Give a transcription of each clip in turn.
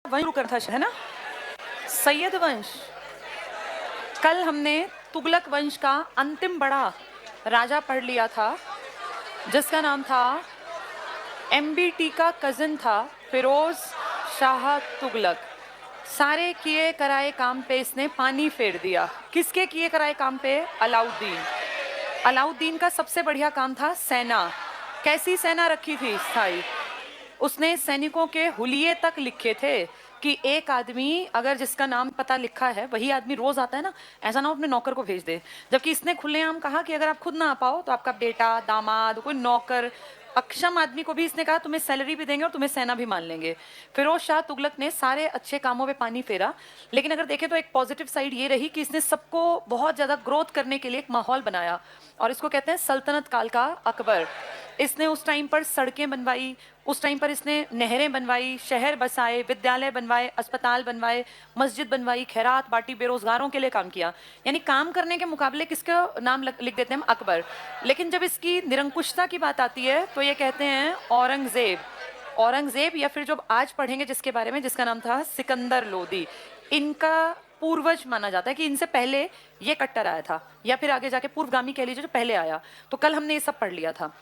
वंश करता है ना, सैयद वंश। कल हमने तुगलक वंश का अंतिम बड़ा राजा पढ़ लिया था, जिसका नाम था एमबीटी का कजिन था फिरोज शाह तुगलक। सारे किए कराए काम पे इसने पानी फेर दिया। किसके किए कराए काम पे? अलाउद्दीन। अलाउद्दीन का सबसे बढ़िया काम था सेना। कैसी सेना रखी थी? स्थायी। उसने सैनिकों के हुलिये तक लिखे थे कि एक आदमी अगर जिसका नाम पता लिखा है वही आदमी रोज आता है ना, ऐसा ना अपने नौकर को भेज दे। जबकि इसने खुलेआम कहा कि अगर आप खुद ना आ पाओ तो आपका बेटा, दामाद, कोई नौकर, अक्षम आदमी को भी इसने कहा तुम्हें सैलरी भी देंगे और तुम्हें सेना भी मान लेंगे। फिरोज शाह तुगलक ने सारे अच्छे कामों पे पानी फेरा, लेकिन अगर देखें तो एक पॉजिटिव साइड ये रही कि इसने सबको बहुत ज्यादा ग्रोथ करने के लिए एक माहौल बनाया, और इसको कहते हैं सल्तनत काल का अकबर। इसने उस टाइम पर सड़कें बनवाई, उस टाइम पर इसने नहरें बनवाई, शहर बसाए, विद्यालय बनवाए, अस्पताल बनवाए, मस्जिद बनवाई, खैरात बांटी, बेरोजगारों के लिए काम किया। यानी काम करने के मुकाबले किसका नाम लिख देते हैं हम? अकबर। लेकिन जब इसकी निरंकुशता की बात आती है तो ये कहते हैं औरंगजेब। औरंगजेब, या फिर जो आज पढ़ेंगे जिसके बारे में, जिसका नाम था सिकंदर लोदी। इनका पूर्वज माना जाता है कि इनसे पहले ये कट्टर आया था, या फिर आगे जाके पूर्वगामी कह लीजिए, जो पहले आया। तो कल हमने ये सब पढ़ लिया था।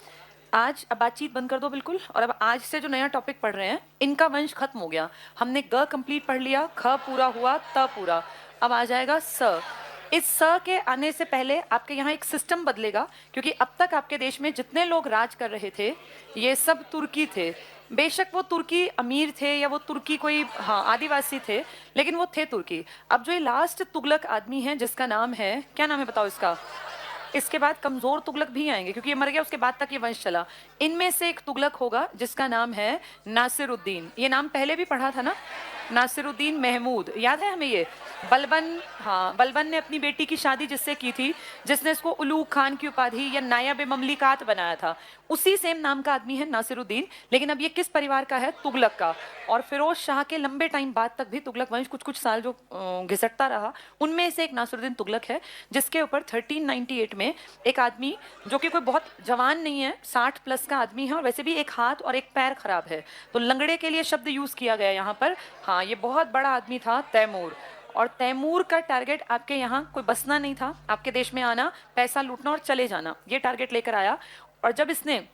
आज अब बातचीत बंद कर दो बिल्कुल, और अब आज से जो नया टॉपिक पढ़ रहे हैं, इनका वंश खत्म हो गया। हमने ग कंप्लीट पढ़ लिया, ख पूरा हुआ, त पूरा। अब आ जाएगा स। इस स के आने से पहले आपके यहाँ एक सिस्टम बदलेगा, क्योंकि अब तक आपके देश में जितने लोग राज कर रहे थे ये सब तुर्की थे। बेशक वो तुर्की अमीर थे या वो तुर्की कोई आदिवासी थे, लेकिन वो थे तुर्की। अब जो ये लास्ट तुगलक आदमी है जिसका नाम है, क्या नाम है बताओ इसका? इसके बाद कमजोर तुगलक भी आएंगे क्योंकि ये मर गया, उसके बाद तक ये वंश चला। इनमें से एक तुगलक होगा जिसका नाम है नासिरुद्दीन। ये नाम पहले भी पढ़ा था ना, नासिरुद्दीन महमूद, याद है हमें ये? बलबन, बलबन ने अपनी बेटी की शादी जिससे की थी, जिसने इसको उलूग खान की उपाधि या नायब ममलिकात बनाया था, उसी सेम नाम का आदमी है नासिरुद्दीन। लेकिन अब ये किस परिवार का है? तुगलक का। और फिरोज शाह के लंबे टाइम बाद तक भी तुगलक वंश कुछ कुछ साल जो घिसटता रहा, उनमें से एक नासिरुद्दीन तुगलक है, जिसके ऊपर 1398 में एक आदमी जो कि कोई बहुत जवान नहीं है, 60 प्लस का आदमी है, और वैसे भी एक हाथ और एक पैर खराब है, तो लंगड़े के लिए शब्द यूज किया गया यहाँ पर। ये बहुत बड़ा आदमी था, तैमूर। और तैमूर का टारगेट आपके यहाँ कोई बसना नहीं था, आपके देश में आना, पैसा लूटना और चले जाना, ये टारगेट लेकर आया। और जब इसने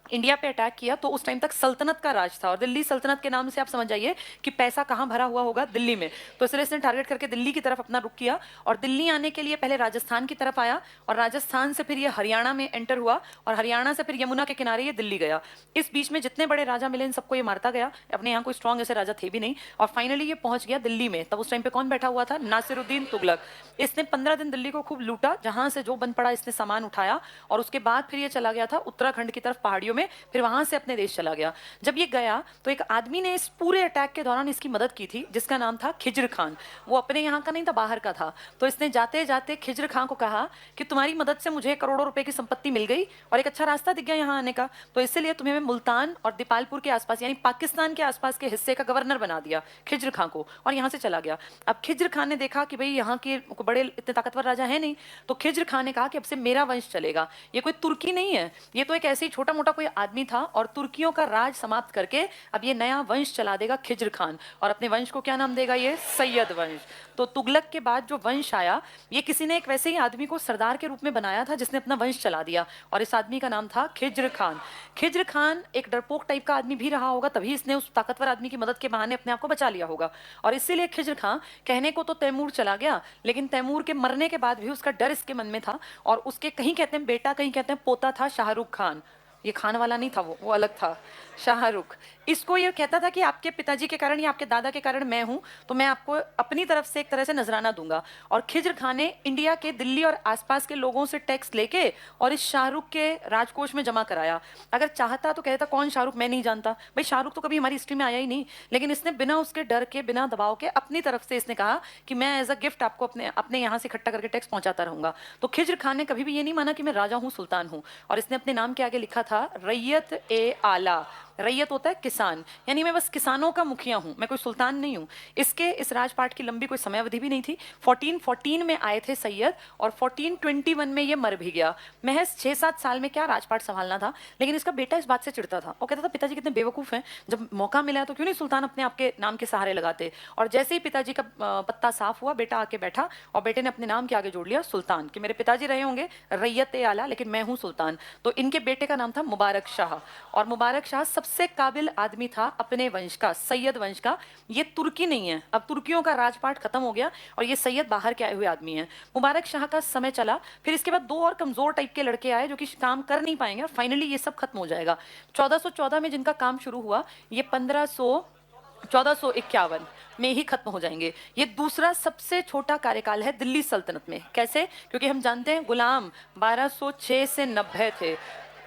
इंडिया पे अटैक किया तो उस टाइम तक सल्तनत का राज था, और दिल्ली सल्तनत के नाम से आप समझ जाइए कि पैसा कहाँ भरा हुआ होगा? दिल्ली में। तो इसलिए इसने टारगेट करके दिल्ली की तरफ अपना रुख किया, और दिल्ली आने के लिए पहले राजस्थान की तरफ आया, और राजस्थान से फिर ये हरियाणा में एंटर हुआ, और हरियाणा से फिर यमुना के किनारे ये दिल्ली गया। इस बीच में जितने बड़े राजा मिले इन सबको ये मारता गया, अपने यहाँ कोई स्ट्रॉन्ग ऐसे राजा थे भी नहीं, और फाइनली ये पहुंच गया दिल्ली में। तब उस टाइम पे कौन बैठा हुआ था? नासिरुद्दीन तुगलक। इसने 15 दिन दिल्ली को खूब लूटा, जहां से जो बन पड़ा इसने सामान उठाया, और उसके बाद फिर ये चला गया था उत्तराखंड की तरफ पहाड़ियों में, फिर वहां से अपने देश चला गया। जब ये गया तो एक आदमी ने इस पूरे अटैक के दौरान इसकी मदद की थी, जिसका नाम था खिज्र खान। वो अपने यहाँ का नहीं था, बाहर का था। तो इसने जाते जाते खिज्र खान को कहा कि तुम्हारी मदद से मुझे करोड़ों रुपए की संपत्ति मिल गई और एक अच्छा रास्ता दिख गया यहाँ आने का, तो इसलिए तुम्हें मैं मुल्तान और दीपालपुर के आसपास यानी पाकिस्तान के आसपास के हिस्से का गवर्नर बना दिया खिज्र खान को, और यहाँ से चला गया। अब खिज्र खान ने देखा कि भाई यहाँ के बड़े इतने ताकतवर राजा है नहीं, तो खिज्र खान ने कहा कि अब से मेरा वंश चलेगा। ये कोई तुर्की नहीं है, ये तो एक ऐसे ही छोटा मोटा कोई आदमी था, और तुर्कियों का राज समाप्त करके अब ये नया वंश चला देगा खिज्र खान, और अपने वंश को क्या नाम देगा? ये सैयद वंश। तो तुगलक के बाद जो वंश आया, ये किसी ने एक वैसे ही आदमी को सरदार के रूप में बनाया था जिसने अपना वंश चला दिया, और इस आदमी का नाम था खिज्र खान। खिज्र खान एक डरपोक टाइप का आदमी भी रहा होगा, तभी इसने उस ताकतवर आदमी की मदद के बहाने अपने आप को बचा लिया होगा। और इसीलिए खिज्र खान कहने को तो तैमूर चला गया, लेकिन तैमूर के मरने के बाद भी उसका डर इसके मन में था, और उसके कहीं कहते हैं बेटा, कहीं कहते हैं पोता था शाहरुख खान। ये खान वाला नहीं था, वो अलग था, शाहरुख। इसको ये कहता था कि आपके पिताजी के कारण या आपके दादा के कारण मैं हूं, तो मैं आपको अपनी तरफ से एक तरह से नजराना दूंगा। और खिज्र खान ने इंडिया के दिल्ली और आसपास के लोगों से टैक्स लेके और इस शाहरुख के राजकोष में जमा कराया। अगर चाहता तो कहता कौन शाहरुख, मैं नहीं जानता, भाई शाहरुख तो कभी हमारी हिस्ट्री में आया ही नहीं, लेकिन इसने बिना उसके डर के, बिना दबाव के अपनी तरफ से इसने कहा कि मैं एज अ गिफ्ट आपको अपने यहाँ से इकट्ठा करके टैक्स पहुंचाता रहूंगा। तो खिज्र खान ने कभी भी ये नहीं माना कि मैं राजा हूँ, सुल्तान हूँ, और इसने अपने नाम के आगे लिखा था रैयत ए आला। रैयत होता है किसान, यानी मैं बस किसानों का मुखिया हूँ, मैं कोई सुल्तान नहीं हूँ। इस राजपाट की लंबी कोई समय अवधि भी नहीं थी। 1414 में आए थे सैयद और 1421 में ये मर भी गया। महज 6-7 साल में क्या राजपाट संभालना था। लेकिन इसका बेटा इस बात से चिढ़ता था और कहता था पिताजी कितने बेवकूफ़ हैं, जब मौका मिला तो क्यों नहीं सुल्तान अपने आपके नाम के सहारे लगाते। और जैसे ही पिताजी का पत्ता साफ हुआ, बेटा आके बैठा और बेटे ने अपने नाम के आगे जोड़ लिया सुल्तान, कि मेरे पिताजी रहे होंगे रैयत ए आला लेकिन मैं हूँ सुल्तान। तो इनके बेटे का नाम था मुबारक शाह, और मुबारक शाह सबसे काबिल आदमी था अपने वंश का, सैयद वंश का। ये तुर्की नहीं है, अब तुर्कियों का राजपाट खत्म हो गया और ये सैयद बाहर के आए हुए आदमी हैं। मुबारक शाह का समय चला, फिर इसके बाद 2 और कमजोर टाइप के लड़के आए जो कि काम कर नहीं पाएंगे और फाइनली ये सब खत्म हो जाएगा। 1414 में जिनका काम शुरू हुआ ये 1451 में ही खत्म हो जाएंगे। ये दूसरा सबसे छोटा कार्यकाल है दिल्ली सल्तनत में। कैसे? क्योंकि हम जानते हैं गुलाम 1206 से 90 थे,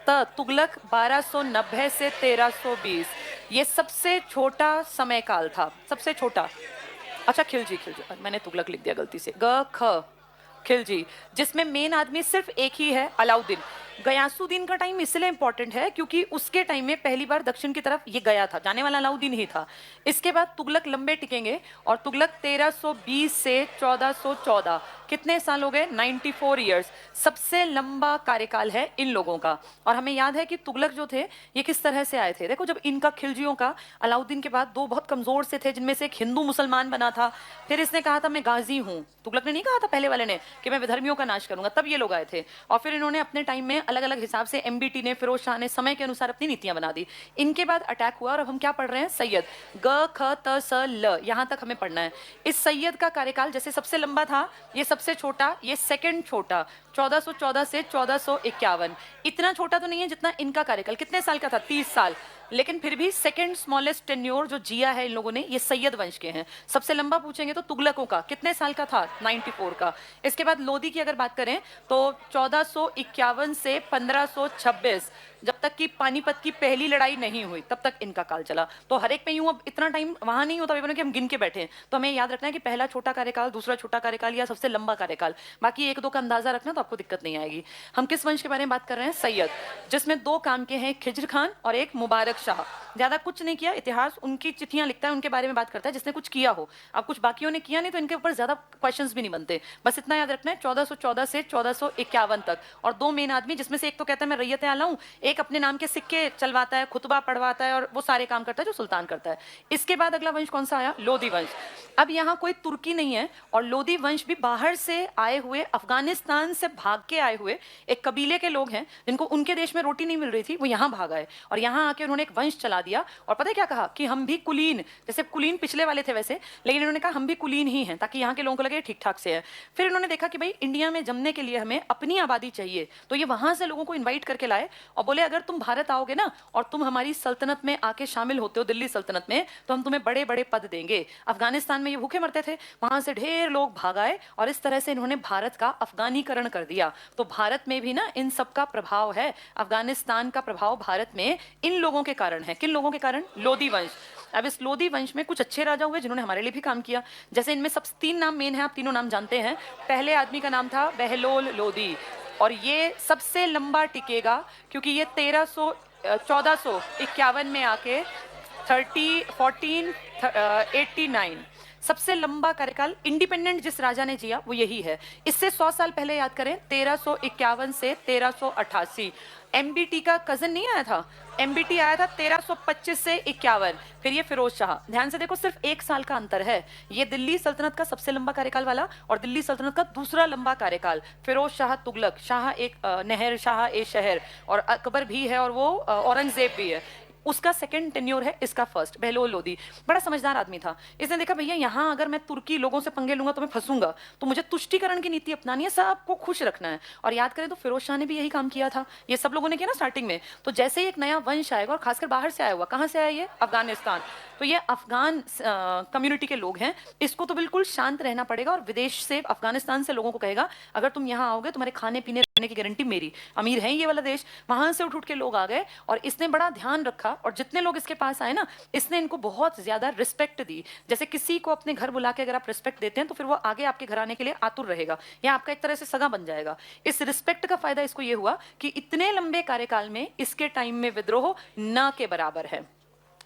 तुगलक 1290 से 1320। ये सबसे छोटा समय काल था, सबसे छोटा। अच्छा खिलजी, मैंने तुगलक लिख दिया गलती से, ग ख खिलजी, जिसमें मेन आदमी सिर्फ एक ही है, अलाउद्दीन। गयासुद्दीन का टाइम इसलिए इंपॉर्टेंट है क्योंकि उसके टाइम में पहली बार दक्षिण की तरफ ये गया था, जाने वाला अलाउद्दीन ही था। इसके बाद तुगलक लंबे टिकेंगे और तुगलक 1320 से 1414, कितने साल हो गए? 94 ईयर्स। सबसे लंबा कार्यकाल है इन लोगों का। और हमें याद है कि तुगलक जो थे ये किस तरह से आए थे। देखो, जब इनका खिलजियों का अलाउद्दीन के बाद 2 बहुत कमजोर से थे, जिनमें से एक हिंदू मुसलमान बना था। फिर इसने कहा था मैं गाजी हूँ, तुगलक ने नहीं कहा था पहले वाले ने कि मैं विधर्मियों का नाश करूंगा, तब ये लोग आए थे। और फिर इन्होंने अपने टाइम में अलग अलग हिसाब से एमबीटी ने, फिरोज शाह ने समय के अनुसार अपनी नीतियां बना दी। इनके बाद अटैक हुआ और अब हम क्या पढ़ रहे हैं? सैयद, ग ख त स ल, यहां तक हमें पढ़ना है। इस सैयद का कार्यकाल जैसे सबसे लंबा था, ये सबसे छोटा, ये सेकंड छोटा, 1414 से 1451। इतना छोटा तो नहीं है जितना इनका कार्यकाल। कितने साल का था? 30 साल। लेकिन फिर भी सेकंड स्मॉलेस्ट टेन्योर जो जिया है इन लोगों ने, ये सैयद वंश के हैं। सबसे लंबा पूछेंगे तो तुगलकों का कितने साल का था? 94 का। इसके बाद लोदी की अगर बात करें तो 1451 से 1526, जब तक कि पानीपत की पहली लड़ाई नहीं हुई तब तक इनका काल चला। तो हर एक में यूं, अब इतना टाइम वहां नहीं होता कि हम गिन के बैठे हैं। तो हमें याद रखना है कि पहला छोटा कार्यकाल, दूसरा छोटा कार्यकाल या सबसे लंबा कार्यकाल। बाकी 1-2 का अंदाजा रखना तो आपको दिक्कत नहीं आएगी। हम किस वंश के बारे में बात कर रहे हैं? सैयद, जिसमें 2 काम के हैं, खिज्र खान और एक मुबारक शाह। ज्यादा कुछ नहीं किया, इतिहास उनकी चिट्ठियां लिखता है, उनके बारे में बात करता है जिसने कुछ किया हो। अब कुछ बाकियों ने किया नहीं तो इनके ऊपर ज्यादा क्वेश्चंस भी नहीं बनते। बस इतना याद रखना है, 1414 से 1451 तक। और 2 मेन आदमी, जिसमें से एक तो कहता है मैं रैयत आला हूं, एक अपने नाम के सिक्के चलवाता है, खुतबा पढ़वाता है और वो सारे काम करता है जो सुल्तान करता है। इसके बाद अगला वंश कौन सा आया? लोदी वंश। अब यहाँ कोई तुर्की नहीं है और लोदी वंश भी बाहर से आए हुए, अफगानिस्तान से भाग के आए हुए एक कबीले के लोग हैं, जिनको उनके देश में रोटी नहीं मिल रही थी, वो यहाँ भाग आए और यहाँ आके उन्होंने एक वंश चला दिया। और पता है क्या कहा? कि हम भी कुलीन, जैसे कुलीन पिछले वाले थे वैसे, लेकिन इन्होंने कहा हम भी कुलीन ही हैं, ताकि यहाँ के लोगों को लगे ठीक ठाक से है। फिर इन्होंने देखा कि भाई इंडिया में जमने के लिए हमें अपनी आबादी चाहिए, तो ये वहां से लोगों को इन्वाइट करके लाए और बोले अगर तुम भारत आओगे ना और तुम हमारी सल्तनत में आके शामिल होते हो, दिल्ली सल्तनत में, तो हम तुम्हें बड़े बड़े पद देंगे। अफगानिस्तान में ये भूखे मरते थे, वहां से ढेर लोग भाग आए और इस तरह से इन्होंने भारत का अफगानीकरण कर दिया। तो भारत में भी ना इन सब का प्रभाव है, अफगानिस्तान का प्रभाव भारत में इन लोगों के कारण है। किन लोगों के कारण? लोदी वंश। अब इस लोदी वंश में कुछ अच्छे राजा हुए जिन्होंने हमारे लिए भी काम किया। जैसे इनमें सब 3 नाम मेन है, आप तीनों नाम जानते हैं। पहले आदमी का नाम था बहलोल लोदी और ये सबसे लंबा टिकेगा क्योंकि ये 1451 में आके 1489, सबसे लंबा कार्यकाल इंडिपेंडेंट जिस राजा ने जिया वो यही है। इससे 100 साल पहले याद करें, 1351 से 1388। एमबीटी का कजन नहीं आया था, एमबीटी आया था 1325 से 51। फिर ये फिरोज शाह। ध्यान से देखो, सिर्फ 1 साल का अंतर है। ये दिल्ली सल्तनत का सबसे लंबा कार्यकाल वाला और दिल्ली सल्तनत का दूसरा लंबा कार्यकाल। फिरोज शाह तुगलक, शाह एक नहर, शाह ए शहर, और अकबर भी है और वो औरंगजेब भी है। उसका सेकंड टेन्योर है, इसका फर्स्ट। बहलोल लोदी बड़ा समझदार आदमी था। इसने देखा भैया यहाँ अगर मैं तुर्की लोगों से पंगे लूंगा तो मैं फंसूंगा, तो मुझे तुष्टीकरण की नीति अपनानी है, सबको खुश रखना है। और याद करें तो फिरोज शाह ने भी यही काम किया था, ये सब लोगों ने किया ना स्टार्टिंग में। तो जैसे ही एक नया वंश आएगा और खासकर बाहर से आया हुआ, कहाँ से आया ये? अफगानिस्तान। तो ये अफगान कम्युनिटी के लोग हैं, इसको तो बिल्कुल शांत रहना पड़ेगा और विदेश से, अफगानिस्तान से लोगों को कहेगा अगर तुम यहाँ आओगे तुम्हारे खाने पीने रहने की गारंटी मेरी, अमीर है ये वाला देश। वहां से उठ उठ के लोग आ गए और इसने बड़ा ध्यान रखा, और जितने लोग इसके पास आए ना, इसने इनको बहुत ज्यादा रिस्पेक्ट दी। जैसे किसी को अपने घर बुला के अगर आप रिस्पेक्ट देते हैं तो फिर वो आगे आपके घर आने के लिए आतुर रहेगा, या आपका एक तरह से सगा बन जाएगा। इस रिस्पेक्ट का फायदा इसको ये हुआ कि इतने लंबे कार्यकाल में इसके टाइम में विद्रोह न के बराबर है।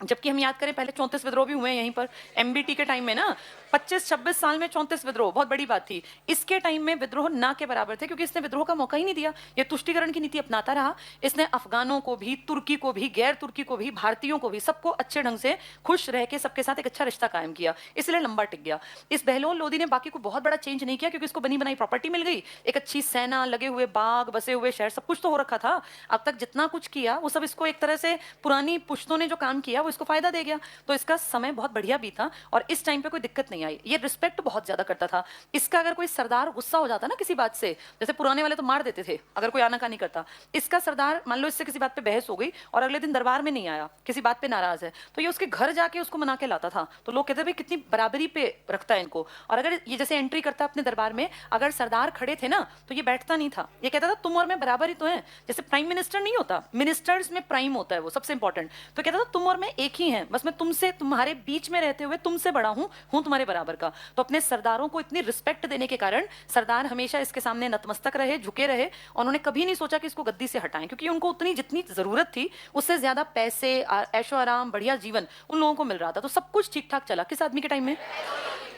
जबकि हम याद करें पहले 34 विद्रोह भी हुए हैं यहीं पर, एमबीटी के टाइम में ना 25-26 साल में 34 विद्रोह बहुत बड़ी बात थी। इसके टाइम में विद्रोह ना के बराबर थे, क्योंकि इसने विद्रोह का मौका ही नहीं दिया। ये तुष्टीकरण की नीति अपनाता रहा। इसने अफगानों को भी, तुर्की को भी, गैर तुर्की को भी, भारतीयों को भी, सबको अच्छे ढंग से खुश रह के सबके साथ एक अच्छा रिश्ता कायम किया, इसलिए लंबा टिक गया। इस बहलोल लोदी ने बाकी को बहुत बड़ा चेंज नहीं किया, क्योंकि इसको बनी बनाई प्रॉपर्टी मिल गई, एक अच्छी सेना, लगे हुए बाग, बसे हुए शहर, सब कुछ तो हो रखा था। अब तक जितना कुछ किया वो सब इसको एक तरह से पुरानी पुश्तों ने जो काम किया वो इसको फायदा दे गया। तो इसका समय बहुत बढ़िया बीता और इस टाइम पे कोई दिक्कत नहीं आई। ये रिस्पेक्ट बहुत ज्यादा करता था। इसका अगर कोई सरदार गुस्सा हो जाता ना किसी बात से, जैसे पुराने वाले तो मार देते थे अगर कोई आनाकानी करता, इसका सरदार मान लो इससे किसी बात पे बहस हो गई और अगले दिन दरबार में नहीं आया, किसी बात पे नाराज है, तो ये उसके घर जाके उसको मना के लाता था। तो लोग कहते भाई कितनी बराबरी पे रखता है इनको। और अगर ये जैसे एंट्री करता अपने दरबार में, अगर सरदार खड़े थे ना तो ये बैठता नहीं था, ये कहता था तुम और मैं बराबर ही तो है। जैसे प्राइम मिनिस्टर नहीं होता, मिनिस्टर्स में प्राइम होता है वो सबसे इंपॉर्टेंट, तो कहता था तुम और मैं एक ही हैं, बस मैं तुमसे, तुम्हारे बीच में रहते हुए तुमसे बड़ा हूं तुम्हारे बराबर का। तो अपने सरदारों को इतनी रिस्पेक्ट देने के कारण सरदार हमेशा इसके सामने नतमस्तक रहे, झुके रहे, और उन्होंने कभी नहीं सोचा कि इसको गद्दी से हटाएं, क्योंकि उनको उतनी जितनी जरूरत थी उससे ज्यादा पैसे, ऐशो आराम, बढ़िया जीवन उन लोगों को मिल रहा था। तो सब कुछ ठीक ठाक चला किस आदमी के टाइम में।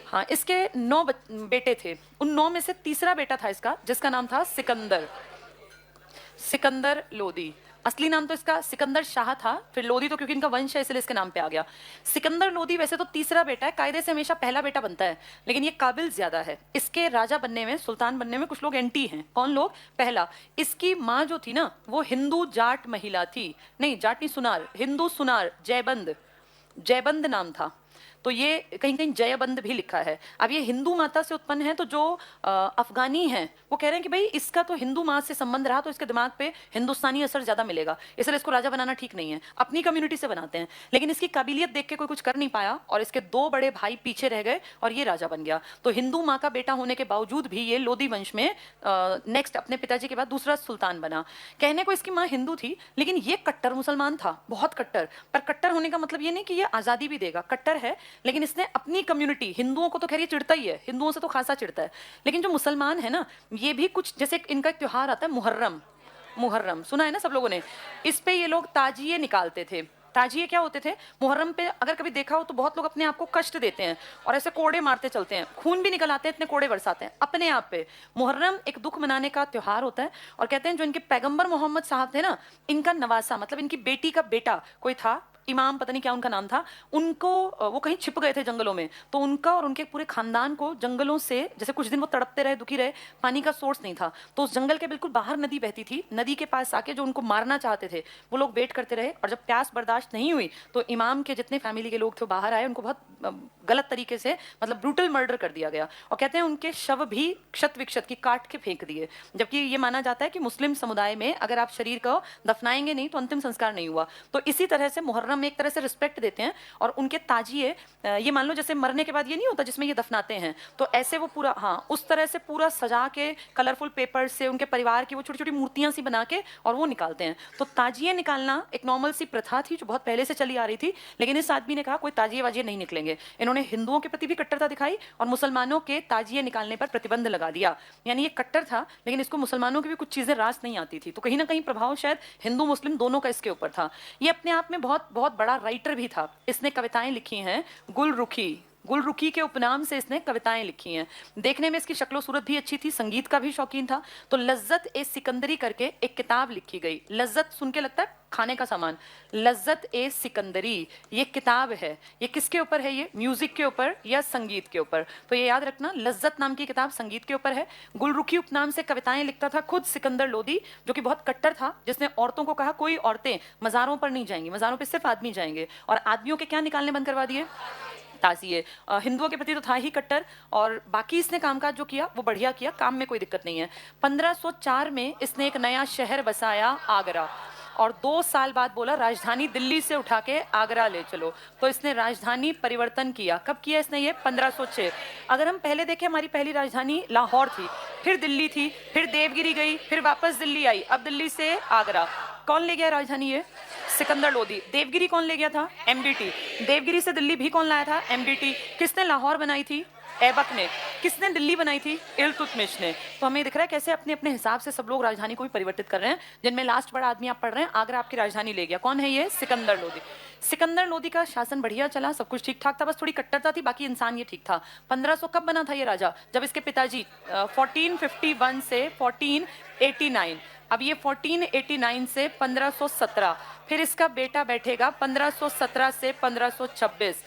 हाँ, इसके 9 बेटे थे, उन 9 में से तीसरा बेटा था इसका, जिसका नाम था सिकंदर, सिकंदर लोदी। असली नाम तो इसका सिकंदर शाह था, फिर लोदी तो क्योंकि इनका वंश है इसलिए इसके नाम पे आ गया। सिकंदर लोदी वैसे तो तीसरा बेटा है, कायदे से हमेशा पहला बेटा बनता है, लेकिन ये काबिल ज्यादा है। इसके राजा बनने में, सुल्तान बनने में कुछ लोग एंटी हैं। कौन लोग? पहला, इसकी माँ जो थी ना वो हिंदू जाट महिला थी, नहीं जाट नहीं, सुनार, हिंदू सुनार, जयबंद, जयबंद नाम था। तो ये कहीं कहीं जयबंद भी लिखा है। अब ये हिंदू माता से उत्पन्न है, तो जो अफगानी हैं वो कह रहे हैं कि भाई इसका तो हिंदू माँ से संबंध रहा तो इसके दिमाग पे हिंदुस्तानी असर ज्यादा मिलेगा, इसलिए इसको राजा बनाना ठीक नहीं है, अपनी कम्युनिटी से बनाते हैं। लेकिन इसकी काबिलियत देख के कोई कुछ कर नहीं पाया और इसके 2 बड़े भाई पीछे रह गए और ये राजा बन गया। तो हिंदू माँ का बेटा होने के बावजूद भी ये लोदी वंश में नेक्स्ट अपने पिताजी के बाद दूसरा सुल्तान बना। कहने को इसकी माँ हिंदू थी, लेकिन ये कट्टर मुसलमान था, बहुत कट्टर। पर कट्टर होने का मतलब ये नहीं कि ये आजादी भी देगा, कट्टर है, लेकिन इसने अपनी कम्युनिटी, हिंदुओं को तो खैर ये चिढ़ता ही है, हिंदुओं से तो खासा चिढ़ता है, लेकिन जो मुसलमान है ना, ये भी कुछ, जैसे इनका एक त्योहार आता है मुहर्रम, मुहर्रम सुना है ना सब लोगों ने, इस पे ये लोग ताजिए निकालते थे। ताजिए क्या होते थे? मुहर्रम पे अगर कभी देखा हो तो बहुत लोग अपने आप को कष्ट देते हैं और ऐसे कोड़े मारते चलते हैं, खून भी निकल आते हैं, इतने कोड़े बरसाते हैं अपने आप पे। मुहर्रम एक दुख मनाने का त्योहार होता है, और कहते हैं जो इनके पैगंबर मोहम्मद साहब थे ना, इनका नवासा, मतलब इनकी बेटी का बेटा कोई था, इमाम पता नहीं क्या उनका नाम था, उनको वो कहीं छिप गए थे जंगलों में, तो उनका और उनके पूरे खानदान को जंगलों से, जैसे कुछ दिन वो तड़पते रहे, दुखी रहे, पानी का सोर्स नहीं था, तो उस जंगल के बिल्कुल बाहर नदी बहती थी, नदी के पास आके जो उनको मारना चाहते थे वो लोग वेट करते रहे, और जब प्यास बर्दाश्त नहीं हुई तो इमाम के जितने फैमिली के लोग थे बाहर आए, उनको बहुत गलत तरीके से, मतलब ब्रूटल मर्डर कर दिया गया, और कहते हैं उनके शव भी क्षत विक्षत की काट के फेंक दिए। जबकि ये माना जाता है कि मुस्लिम समुदाय में अगर आप शरीर को दफनाएंगे नहीं तो अंतिम संस्कार नहीं हुआ। तो इसी तरह से मुहर्रम में एक तरह से रिस्पेक्ट देते हैं, और उनके ताजिए, ये मान लो जैसे मरने के बाद ये नहीं होता जिसमें ये दफनाते हैं, तो ऐसे वो पूरा, हाँ उस तरह से पूरा सजा के कलरफुल पेपर से उनके परिवार की वो छोटी छोटी मूर्तियां सी बना के और वो निकालते हैं। तो ताजिए निकालना एक नॉर्मल सी प्रथा थी जो बहुत पहले से चली आ रही थी, लेकिन इस आदमी ने कहा कोई ताजिए वाजिए नहीं निकलेंगे। इन्होंने हिंदुओं के प्रति भी कट्टरता दिखाई और मुसलमानों के ताजिए निकालने पर प्रतिबंध लगा दिया। यानी ये कट्टर था, लेकिन इसको मुसलमानों की भी कुछ चीजें रास नहीं आती थी, तो कहीं ना कहीं प्रभाव शायद हिंदू मुस्लिम दोनों का इसके ऊपर था। ये अपने आप में बहुत बहुत बड़ा राइटर भी था। इसने कविताएं लिखी हैं, गुलरुखी, गुलरुखी के उपनाम से इसने कविताएं लिखी हैं। देखने में इसकी शक्लो सूरत भी अच्छी थी, संगीत का भी शौकीन था। तो लज्जत ए सिकंदरी करके एक किताब लिखी गई। लज्जत सुन के लगता है खाने का सामान, लज्जत ए सिकंदरी ये किताब है। ये किसके ऊपर है? ये म्यूजिक के ऊपर या संगीत के ऊपर? तो ये याद रखना, लज्जत नाम की किताब संगीत के ऊपर है। गुलरुखी उपनाम से कविताएं लिखता था खुद सिकंदर लोदी, जो कि बहुत कट्टर था, जिसने औरतों को कहा कोई औरतें मज़ारों पर नहीं जाएंगी, मज़ारों पर सिर्फ आदमी जाएंगे, और आदमियों के क्या निकालने बंद करवा दिए? ताजिए। हिंदुओं के प्रति तो था ही कट्टर, और बाकी इसने कामकाज जो किया वो बढ़िया किया, काम में कोई दिक्कत नहीं है। 1504 में इसने एक नया शहर बसाया, आगरा, और 2 साल बाद बोला राजधानी दिल्ली से उठा के आगरा ले चलो। तो इसने राजधानी परिवर्तन किया। कब किया इसने ये? 1506। अगर हम पहले देखें, हमारी पहली राजधानी लाहौर थी, फिर दिल्ली थी, फिर देवगिरी गई, फिर वापस दिल्ली आई, अब दिल्ली से आगरा। कौन ले गया राजधानी? ये सिकंदर लोदी। देवगिरी कौन ले गया था? एमबीटी। देवगिरी से दिल्ली भी कौन लाया था? एमबीटी। किसने लाहौर बनाई थी? ऐबक ने। किसने दिल्ली बनाई थी? इल्तुतमिश ने। तो हमें दिख रहा है कैसे अपने अपने हिसाब से सब लोग राजधानी को भी परिवर्तित कर रहे हैं। जिनमें लास्ट बड़ा आदमी आप पढ़ रहे हैं, आगरा आपकी राजधानी ले गया। कौन है ये? सिकंदर लोदी। सिकंदर लोदी का शासन बढ़िया चला, सब कुछ ठीक ठाक था, बस थोड़ी कट्टरता थी, बाकी इंसान ये ठीक था। 1500 कब बना था ये राजा? जब इसके पिताजी 1451 से 1489, अब ये 1489 से 1517, फिर इसका बेटा बैठेगा 1517 से 1526।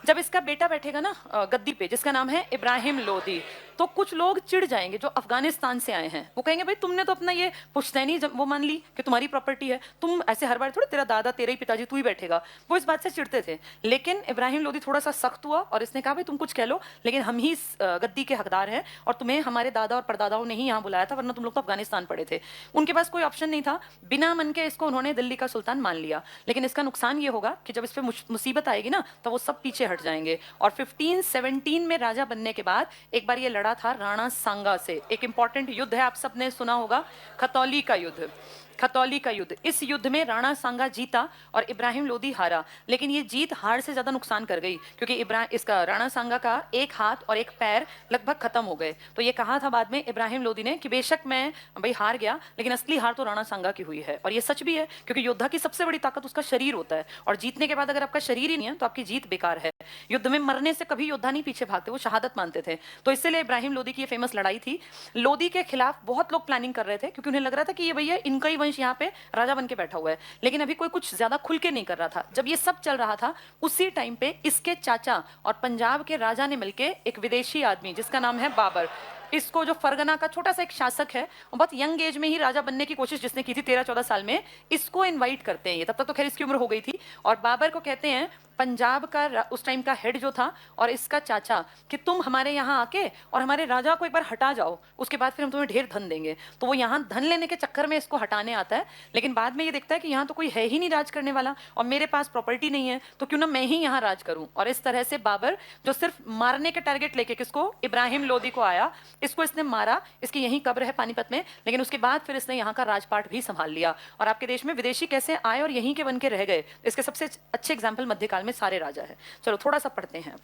जब इसका बेटा बैठेगा ना गद्दी पे, जिसका नाम है इब्राहिम लोदी, तो कुछ लोग चिढ़ जाएंगे जो अफगानिस्तान से आए हैं। वो कहेंगे भाई तुमने तो अपना ये पुश्तैनी जब वो मान ली कि तुम्हारी प्रॉपर्टी है, तुम ऐसे हर बार थोड़ी तेरा दादा, तेरे ही पिताजी, तू ही बैठेगा। वो इस बात से चिढ़ते थे। लेकिन इब्राहिम लोदी थोड़ा सा सख्त हुआ और इसने कहा भाई तुम कुछ कह लो, लेकिन हम ही गद्दी के हकदार हैं और तुम्हें हमारे दादा और परदादाओं ने ही यहाँ बुलाया था, वरना तुम लोग तो अफगानिस्तान पड़े थे। उनके पास कोई ऑप्शन नहीं था, बिना मन के इसको उन्होंने दिल्ली का सुल्तान मान लिया। लेकिन इसका नुकसान ये होगा कि जब इस पर मुसीबत आएगी ना, तो वो सब पीछे हट जाएंगे। और 1517 में राजा बनने के बाद एक बार ये लड़ा था राणा सांगा से। एक इंपॉर्टेंट युद्ध है, आप सबने सुना होगा, खतौली का युद्ध। खतौली का युद्ध, इस युद्ध में राणा सांगा जीता और इब्राहिम लोदी हारा। लेकिन ये जीत हार से ज्यादा नुकसान कर गई, क्योंकि इसका राणा सांगा का एक हाथ और एक पैर लगभग खत्म हो गए। तो ये कहा था बाद में इब्राहिम लोदी ने कि बेशक मैं भाई हार गया, लेकिन असली हार तो राणा सांगा की हुई है। और ये सच भी है, क्योंकि योद्धा की सबसे बड़ी ताकत उसका शरीर होता है, और जीतने के बाद अगर आपका शरीर ही नहीं है तो आपकी जीत बेकार है। युद्ध में मरने से कभी योद्धा नहीं पीछे भागते, वो शहादत मानते थे। तो इसलिए इब्राहिम लोदी की ये फेमस लड़ाई थी। लोदी के खिलाफ बहुत लोग प्लानिंग कर रहे थे, क्योंकि उन्हें लग रहा था कि ये भैया इनका ही वंश यहाँ पे राजा बन के बैठा हुआ है। लेकिन अभी कोई कुछ ज्यादा खुल के नहीं कर रहा था। जब ये सब चल रहा था, उसी टाइम पे इसके चाचा और पंजाब के राजा ने मिलकर एक विदेशी आदमी जिसका नाम है बाबर, इसको जो फरगना का छोटा सा एक शासक है, बहुत यंग एज में ही राजा बनने की कोशिश जिसने की थी 13-14 साल में, इसको इनवाइट करते हैं। ये तब तक तो खैर इसकी उम्र हो गई थी। और बाबर को कहते हैं, पंजाब का उस टाइम का हेड जो था और इसका चाचा, कि तुम हमारे यहाँ आके और हमारे राजा को एक बार हटा जाओ, उसके बाद फिर हम तुम्हें ढेर धन देंगे। तो वो यहाँ धन लेने के चक्कर में इसको हटाने आता है। लेकिन बाद में ये देखता है कि यहाँ तो कोई है ही नहीं राज करने वाला, और मेरे पास प्रॉपर्टी नहीं है, तो क्यों ना मैं ही यहाँ राज करूं। और इस तरह से बाबर, जो सिर्फ मारने के टारगेट लेके किसको, इब्राहिम लोदी को आया, इसको इसने मारा। इसकी यही कब्र है पानीपत में। लेकिन उसके बाद फिर इसने यहाँ का राजपाट भी संभाल लिया। और आपके देश में विदेशी कैसे आए और यहीं के बन के रह गए, इसके सबसे अच्छे एग्जाम्पल मध्यकाल में सारे राजा है। चलो थोड़ा सा पढ़ते हैं। अब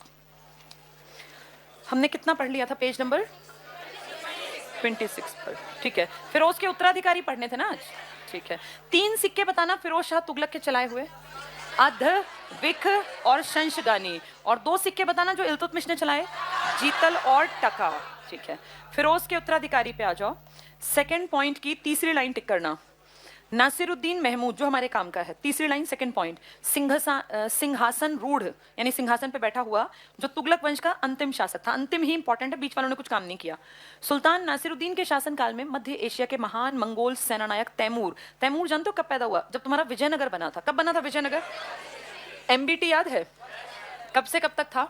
हमने कितना पढ़ लिया था? पेज नंबर 26 पर, ठीक है। फिरोज के उत्तराधिकारी पढ़ने थे ना आज, ठीक है। 3 सिक्के बताना फिरोज शाह तुगलक के चलाए हुए, अध, विख और शंशगानी। और 2 सिक्के बताना जो इल्तुतमिश ने चलाए, जीतल और टका, ठीक है। फिरोज के उत्तराधिकारी पे आ जाओ। सेकंड पॉइंट की तीसरी लाइन टिक करना, नासिरुद्दीन महमूद जो हमारे काम का है। तीसरी लाइन सेकंड पॉइंट, सिंहासन रूढ़, यानी सिंहासन पे बैठा हुआ जो तुगलक वंश का अंतिम शासक था। अंतिम ही इंपॉर्टेंट है, बीच वालों ने कुछ काम नहीं किया। सुल्तान नासिरुद्दीन के शासनकाल में मध्य एशिया के महान मंगोल सेनानायक तैमूर, तैमूर जानते हो कब पैदा हुआ? जब तुम्हारा विजयनगर बना था। कब बना था विजयनगर? एमबीटी याद है? कब से कब तक था?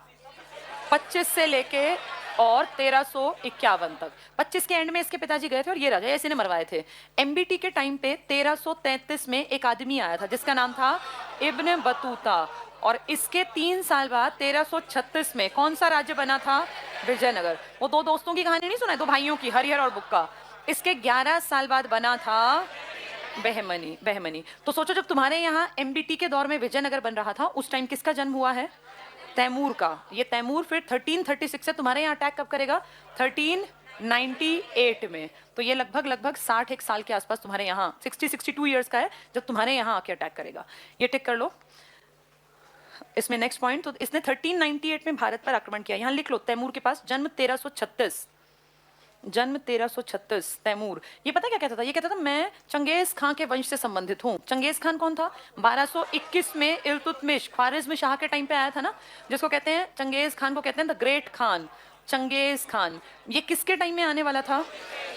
25 से लेके और 1351 तक। 25 के एंड में इसके पिताजी गए थे और ये राजा ऐसे ने मरवाए थे। एमबीटी के टाइम पे 1333 में एक आदमी आया था जिसका नाम था इब्न बतूता, और इसके 3 साल बाद 1336 में कौन सा राज्य बना था? विजयनगर। वो 2 दोस्तों की कहानी नहीं सुना है, 2 भाइयों की, हरिहर और बुक्का। इसके 11 साल बाद बना था बहमनी। तो सोचो जब तुम्हारे यहाँ एमबीटी के दौर में विजयनगर बन रहा था, उस टाइम किसका जन्म हुआ है? तैमूर का। ये तैमूर फिर 1336 से तुम्हारे यहाँ अटैक कब करेगा? 1398 में। तो ये लगभग 61 साल के आसपास तुम्हारे यहाँ 62 ईयर्स का है जब तुम्हारे यहाँ आके अटैक करेगा। ये टिक कर लो। इसमें नेक्स्ट पॉइंट, तो इसने 1398 में भारत पर आक्रमण किया। यहाँ लिख लो, तैमूर के पास जन्म 1336 तैमूर। ये पता क्या कहता था? ये कहता था मैं चंगेज खान के वंश से संबंधित हूँ। चंगेज खान कौन था? 1221 में इल्तुतमिश ख्वारिज्म शाह के टाइम पे आया था ना, जिसको कहते हैं चंगेज खान को कहते हैं द ग्रेट खान, चंगेज खान। ये किसके टाइम में आने वाला था?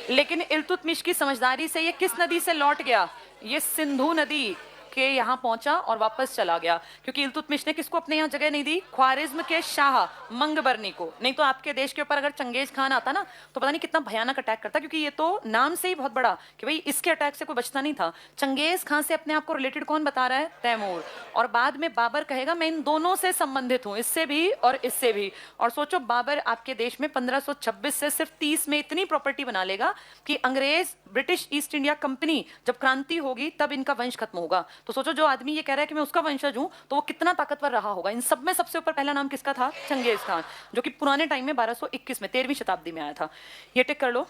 लेकिन इल्तुतमिश की समझदारी से ये किस नदी से लौट गया? ये सिंधु नदी के यहाँ पहुंचा और वापस चला गया, क्योंकि इल्तुतमिश ने किसको अपने यहाँ जगह नहीं दी? ख्वारिज्म के शाह मंगबरनी को। नहीं तो आपके देश के ऊपर अगर चंगेज खान आता ना तो पता नहीं कितना भयानक अटैक करता, क्योंकि ये तो नाम से ही बहुत बड़ा कि भाई इसके अटैक से कोई बचता नहीं था। चंगेज खान से अपने आप को रिलेटेड कौन बता रहा है? तैमूर। और बाद में बाबर कहेगा मैं इन दोनों से संबंधित हूं, इससे भी और इससे भी। और सोचो बाबर आपके देश में 1526 से सिर्फ 30 में इतनी प्रॉपर्टी बना लेगा कि अंग्रेज ब्रिटिश ईस्ट इंडिया कंपनी जब क्रांति होगी तब इनका वंश खत्म होगा। तो सोचो जो आदमी ये कह रहा है कि मैं उसका वंशज हूं तो वो कितना ताकतवर रहा होगा। इन सब में सबसे ऊपर पहला नाम किसका था? चंगेज खान, जो कि पुराने टाइम में 1221 में 13वीं शताब्दी में आया था। ये टिक कर लो।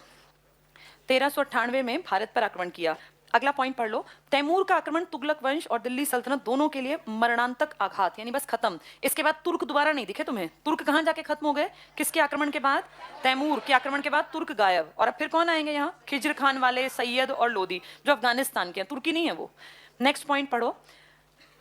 1398 में भारत पर आक्रमण किया। अगला पॉइंट पढ़ लो। तैमूर का आक्रमण तुगलक वंश और दिल्ली सल्तनत दोनों के लिए मरणांतक आघात, यानी बस खत्म। इसके बाद तुर्क दोबारा नहीं दिखे तुम्हें। तुर्क कहां जाके खत्म हो गए? किसके आक्रमण के बाद? तैमूर के आक्रमण के बाद तुर्क गायब। और अब फिर कौन आएंगे यहाँ? खिज्र खान वाले, सैयद और लोदी, जो अफगानिस्तान के हैं, तुर्की नहीं है वो। नेक्स्ट पॉइंट पढ़ो।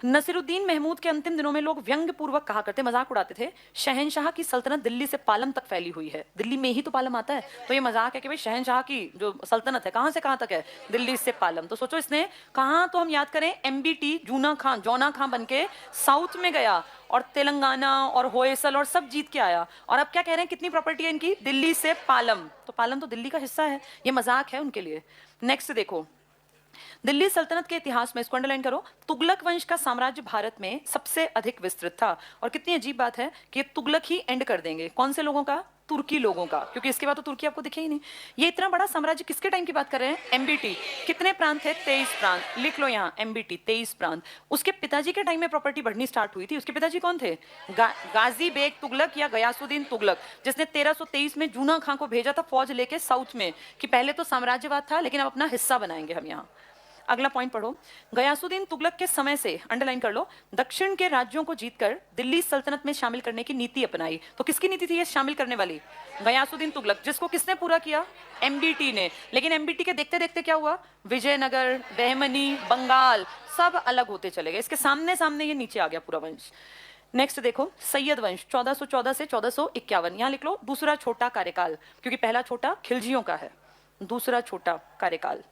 नसीरुद्दीन महमूद के अंतिम दिनों में लोग व्यंग पूर्वक कहा करते, मजाक उड़ाते थे, शहनशाह की सल्तनत दिल्ली से पालम तक फैली हुई है। दिल्ली में ही तो पालम आता है, तो ये मजाक है कि भाई शहनशाह की जो सल्तनत है कहां से कहां तक है? दिल्ली से पालम। तो सोचो इसने कहां, तो हम याद करें एमबीटी जूना खां, जौना खां बनके साउथ में गया और तेलंगाना और होयसल और सब जीत के आया। और अब क्या कह रहे हैं, कितनी प्रॉपर्टी है इनकी? दिल्ली से पालम। तो पालम तो दिल्ली का हिस्सा है, ये मजाक है उनके लिए। नेक्स्ट देखो, दिल्ली सल्तनत के इतिहास में, इसको अंडरलाइन करो, तुगलक वंश का साम्राज्य भारत में सबसे अधिक विस्तृत था। और कितनी अजीब बात है कि ये तुगलक ही एंड कर देंगे। कौन से लोगों का? तुर्की लोगों का, क्योंकि इसके बाद तो तुर्की आपको दिखे ही नहीं। ये इतना बड़ा साम्राज्य किसके टाइम की बात कर रहे हैं? एमबीटी। कितने प्रांत थे? 23 प्रांत। लिख लो यहाँ एमबीटी 23 प्रांत। उसके पिताजी के टाइम में प्रॉपर्टी बढ़नी स्टार्ट हुई थी। उसके पिताजी कौन थे? गाजी बेग तुगलक या गयासुद्दीन तुगलक, जिसने 1323 में जूना खां को भेजा था फौज लेके साउथ में कि पहले तो साम्राज्यवाद था लेकिन अब अपना हिस्सा बनाएंगे हम यहाँ। अगला पॉइंट पढ़ो। गयासुद्दीन तुगलक के समय से, अंडरलाइन कर लो, दक्षिण के राज्यों को जीतकर दिल्ली सल्तनत में शामिल करने की नीति अपनाई। तो किसकी नीति थी ये शामिल करने वाली? गयासुद्दीन तुगलक, जिसको किसने पूरा किया? एमबीटी ने। लेकिन एमबीटी के देखते देखते क्या हुआ? विजयनगर, बहमनी, बंगाल सब अलग होते चले गए। इसके सामने सामने ये नीचे आ गया पूरा वंश। नेक्स्ट देखो, सैयद वंश 1414 से 1451। यहाँ लिख लो दूसरा छोटा कार्यकाल, क्योंकि पहला छोटा खिलजियों का है, दूसरा छोटा कार्यकाल।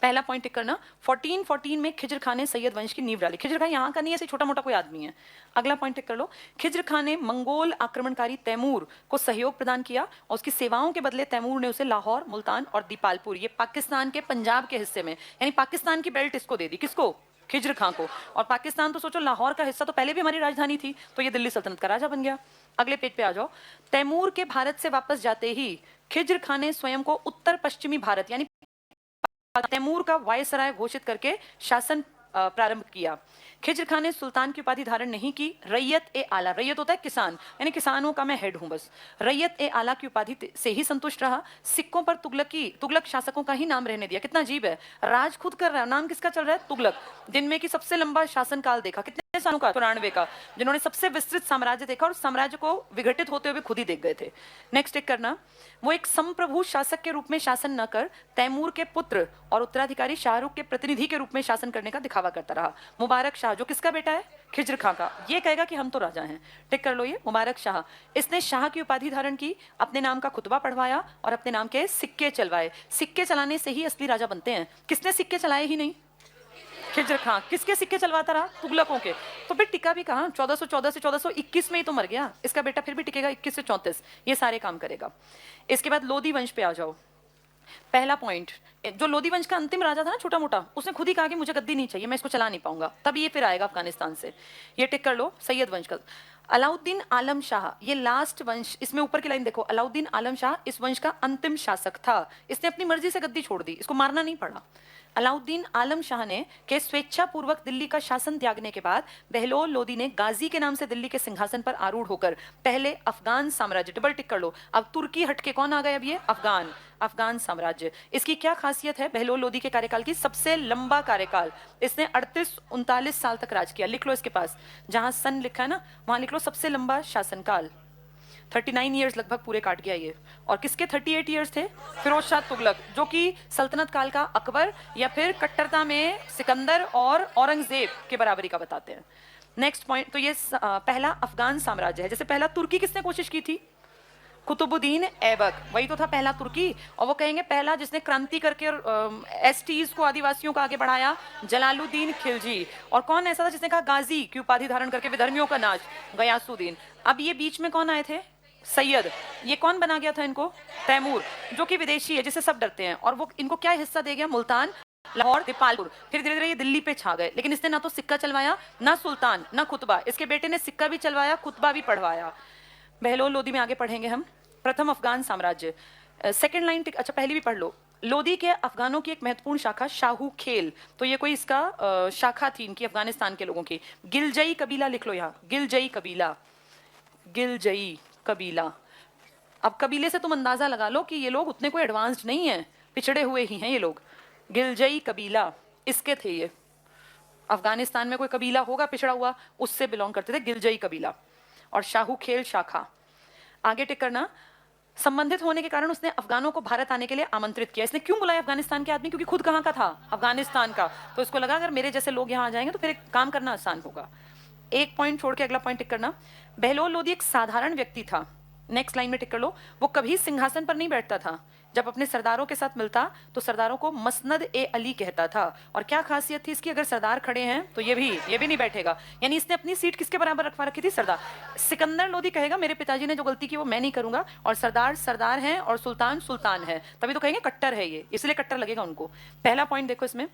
पहला पॉइंट टिक करना, 1414 में खिज्र खान ने सैयद वंश की नींव डाली। खिज्र खान यहाँ का नहीं है, ऐसे छोटा मोटा कोई आदमी है। अगला पॉइंट टिक कर लो। खिज्र खान ने मंगोल आक्रमणकारी तैमूर को सहयोग प्रदान किया और उसकी सेवाओं के बदले तैमूर ने उसे लाहौर, मुल्तान और दीपालपुर, ये पाकिस्तान के पंजाब के हिस्से में, यानी पाकिस्तान की बेल्ट इसको दे दी। किसको? खिज्र खान को। और पाकिस्तान तो सोचो लाहौर का हिस्सा तो पहले भी हमारी राजधानी थी, तो ये दिल्ली सल्तनत का राजा बन गया। अगले पेज पे आ जाओ। तैमूर के भारत से वापस जाते ही खिज्र खान ने स्वयं को उत्तर पश्चिमी भारत यानी तैमूर का वायसराय घोषित करके शासन प्रारंभ किया। खिज्र खान ने सुल्तान की उपाधि धारण नहीं की। रैयत ए आला, रैयत होता है किसान, यानी किसानों का मैं हेड हूं बस। रैयत ए आला की उपाधि से ही संतुष्ट रहा। सिक्कों पर तुगलक शासकों का ही नाम रहने दिया। कितना अजीब है, राज खुद कर रहा है, नाम किसका चल रहा है? तुगलक। जिनमें की सबसे लंबा शासनकाल देखा, कितने सालों का? 94 का। जिन्होंने सबसे विस्तृत साम्राज्य देखा और साम्राज्य को विघटित होते हुए खुद ही देख गए थे। नेक्स्ट टिक करना, वो एक संप्रभु शासक के रूप में शासन न कर तैमूर के पुत्र और उत्तराधिकारी शाहरुख के प्रतिनिधि के रूप में शासन करने का दिखावा करता रहा। मुबारक शाह, जो किसका बेटा है? खिज्र खां का, ये कहेगा कि हम तो राजा हैं। टिक कर लो ये मुबारक शाह। इसने शाह की उपाधि धारण की, अपने नाम का खुतबा पढ़वाया और अपने नाम के सिक्के चलवाए। सिक्के चलाने से ही असली राजा बनते हैं। किसने सिक्के चलाए ही नहीं? खिज्र खां। किसके सिक्के चलवाता रहा? तुगलकों के। तो फिर टिका भी कहां? 1414 से 1421 में ही तो मर गया। इसका बेटा फिर भी टिकेगा 21 से 34, ये सारे काम करेगा। इसके बाद लोधी वंश पे आ जाओ। पहला पॉइंट, जो लोधी वंश का अंतिम राजा था ना छोटा मोटा, उसने खुद ही कहा कि मुझे गद्दी नहीं चाहिए, मैं इसको चला नहीं पाऊंगा। तब ये फिर आएगा अफगानिस्तान से। ये टिक कर लो सैयद वंश का। अलाउद्दीन आलम शाह, ये लास्ट वंश, इसमें ऊपर की लाइन देखो, अलाउद्दीन आलम शाह इस वंश का अंतिम शासक था। इसने अपनी मर्जी से गद्दी छोड़ दी, इसको मारना नहीं पड़ा। अलाउद्दीन आलम शाह ने के स्वेच्छापूर्वक दिल्ली का शासन त्यागने के बाद बहलोल लोदी ने गाजी के नाम से दिल्ली के सिंहासन पर आरूढ़ होकर पहले अफगान साम्राज्य, डबल टिक कर लो, अब तुर्की हटके कौन आ गए? अब ये अफगान साम्राज्य। इसकी क्या खासियत है बहलोल लोदी के कार्यकाल की? सबसे लंबा कार्यकाल। इसने 38-39 साल तक राज किया। लिख लो इसके पास, जहां सन लिखा है ना वहां लिख लो सबसे लंबा शासनकाल। 39 ईयर्स लगभग पूरे काट गया ये। और किसके 38 ईयर्स थे? फिरोज शाह तुगलक, जो कि सल्तनत काल का अकबर या फिर कट्टरता में सिकंदर और औरंगजेब के बराबरी का बताते हैं। नेक्स्ट पॉइंट, तो ये पहला अफगान साम्राज्य है। जैसे पहला तुर्की किसने कोशिश की थी? कुतुबुद्दीन ऐबक, वही तो था पहला तुर्की, और वो कहेंगे पहला जिसने क्रांति करके और एसटीज को, आदिवासियों को आगे बढ़ाया, जलालुद्दीन खिलजी। और कौन ऐसा था जिसने कहा गाजी की उपाधि धारण करके विधर्मियों का नाश, गयासुद्दीन। अब ये बीच में कौन आए थे? सैयद। ये कौन बना गया था इनको? तैमूर, जो कि विदेशी है जिससे सब डरते हैं, और वो इनको क्या हिस्सा दे गया? मुल्तान, लाहौर, दीपालपुर। फिर धीरे धीरे ये दिल्ली पे छा गए, लेकिन इसने ना तो सिक्का चलवाया, ना सुल्तान, ना खुतबा। इसके बेटे ने सिक्का भी चलवाया, खुतबा भी पढ़वाया। बहलोल लोदी में आगे पढ़ेंगे हम। प्रथम अफगान साम्राज्य, सेकंड लाइन, अच्छा पहली भी पढ़ लो। लोदी के अफगानों की एक महत्वपूर्ण शाखा शाहू खेल, तो ये कोई इसका शाखा थी इनकी, अफगानिस्तान के लोगों की। गिलजई कबीला लिख लो यहाँ, गिलजई कबीला, गिलजई कबीला। अब कबीले से तुम अंदाजा लगा लो कि ये लोग उतने कोई एडवांस्ड नहीं है, पिछड़े हुए ही हैं ये लोग। गिलजई कबीला इसके थे ये, अफगानिस्तान में कोई कबीला होगा पिछड़ा हुआ, उससे बिलोंग करते थे, गिलजई कबीला। और शाहू खेल शाखा। आगे टिक करना, संबंधित होने के कारण उसने अफगानों को भारत आने के लिए आमंत्रित किया। इसने क्यों बुलाया अफगानिस्तान के आदमी? क्योंकि खुद कहाँ का था? अफगानिस्तान का। तो इसको लगा अगर मेरे जैसे लोग यहाँ आ जाएंगे तो फिर काम करना आसान होगा। एक पॉइंट छोड़ के अगला पॉइंट टिक करना। बहलोल लोदी एक साधारण व्यक्ति था, नेक्स्ट लाइन में टिक कर लो। वो कभी सिंहासन पर नहीं बैठता था, जब अपने सरदारों के साथ मिलता तो सरदारों को मसनद ए अली कहता था। और क्या खासियत थी इसकी? अगर सरदार खड़े हैं तो ये भी नहीं बैठेगा। यानी इसने अपनी सीट किसके बराबर रखवा रखी थी? सरदार। सिकंदर लोदी कहेगा मेरे पिताजी ने जो गलती की वो मैं नहीं करूंगा, और सरदार सरदार हैं और सुल्तान सुल्तान है, तभी तो कहेंगे कट्टर है ये, इसलिए कट्टर लगेगा उनको। पहला पॉइंट देखो इसमें,